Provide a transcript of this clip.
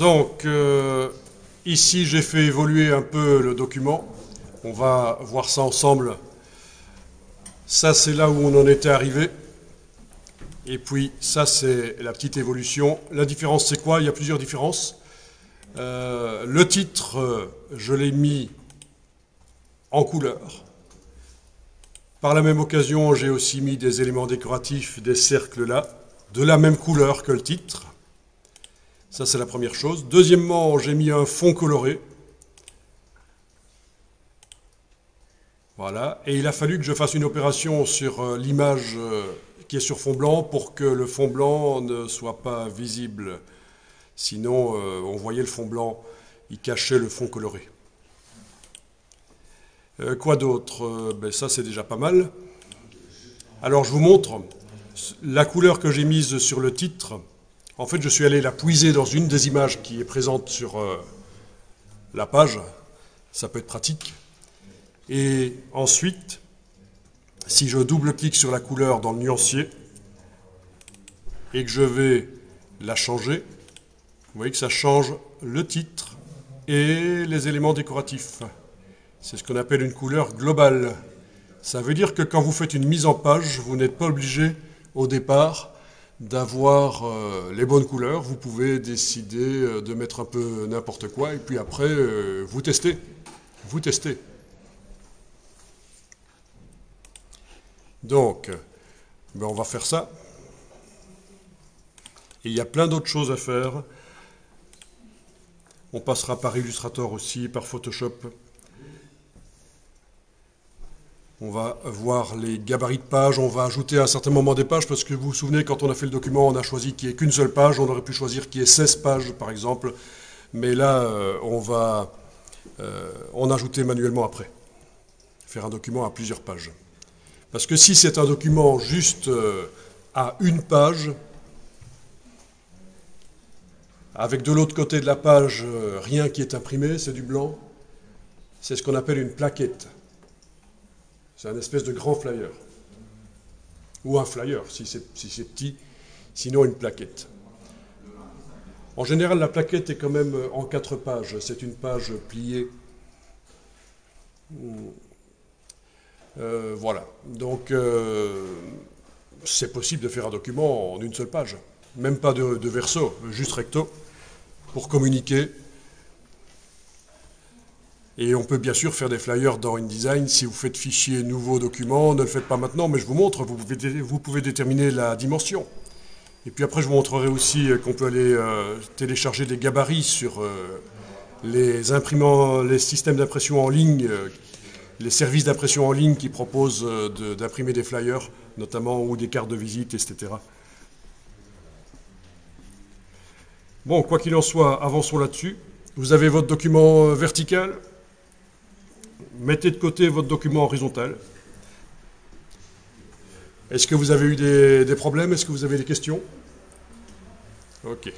Donc, ici, j'ai fait évoluer un peu le document. On va voir ça ensemble. Ça, c'est là où on en était arrivé. Et puis, ça, c'est la petite évolution. La différence, c'est quoi? Il y a plusieurs différences. Le titre, je l'ai mis en couleur. Par la même occasion, j'ai aussi mis des éléments décoratifs, des cercles là, de la même couleur que le titre. Ça, c'est la première chose. Deuxièmement, j'ai mis un fond coloré. Voilà. Et il a fallu que je fasse une opération sur l'image qui est sur fond blanc pour que le fond blanc ne soit pas visible. Sinon, on voyait le fond blanc, il cachait le fond coloré. Quoi d'autre? Ça, c'est déjà pas mal. Alors, je vous montre la couleur que j'ai mise sur le titre. En fait, je suis allé la puiser dans une des images qui est présente sur la page. Ça peut être pratique. Et ensuite, si je double-clique sur la couleur dans le nuancier et que je vais la changer, vous voyez que ça change le titre et les éléments décoratifs. C'est ce qu'on appelle une couleur globale. Ça veut dire que quand vous faites une mise en page, vous n'êtes pas obligé au départ d'avoir les bonnes couleurs. Vous pouvez décider de mettre un peu n'importe quoi et puis après, vous testez. Vous testez. Donc, on va faire ça. Et il y a plein d'autres choses à faire. On passera par Illustrator aussi, par Photoshop. On va voir les gabarits de pages, on va ajouter à un certain moment des pages, parce que vous vous souvenez, quand on a fait le document, on a choisi qu'il n'y ait qu'une seule page, on aurait pu choisir qu'il y ait 16 pages, par exemple, mais là, on va en ajouter manuellement après, faire un document à plusieurs pages. Parce que si c'est un document juste à une page, avec de l'autre côté de la page, rien qui est imprimé, c'est du blanc, c'est ce qu'on appelle une plaquette. C'est un espèce de grand flyer. Ou un flyer, si c'est petit, sinon une plaquette. En général, la plaquette est quand même en 4 pages. C'est une page pliée. Voilà. Donc, c'est possible de faire un document en une seule page. Même pas de verso, juste recto, pour communiquer. Et on peut bien sûr faire des flyers dans InDesign. Si vous faites fichier nouveau document, ne le faites pas maintenant, mais je vous montre, vous pouvez déterminer la dimension. Et puis après, je vous montrerai aussi qu'on peut aller télécharger des gabarits sur les imprimants, les systèmes d'impression en ligne, les services d'impression en ligne qui proposent d'imprimer des flyers, notamment, ou des cartes de visite, etc. Bon, quoi qu'il en soit, avançons là-dessus. Vous avez votre document vertical. Mettez de côté votre document horizontal. Est-ce que vous avez eu des problèmes? Est-ce que vous avez des questions? Ok.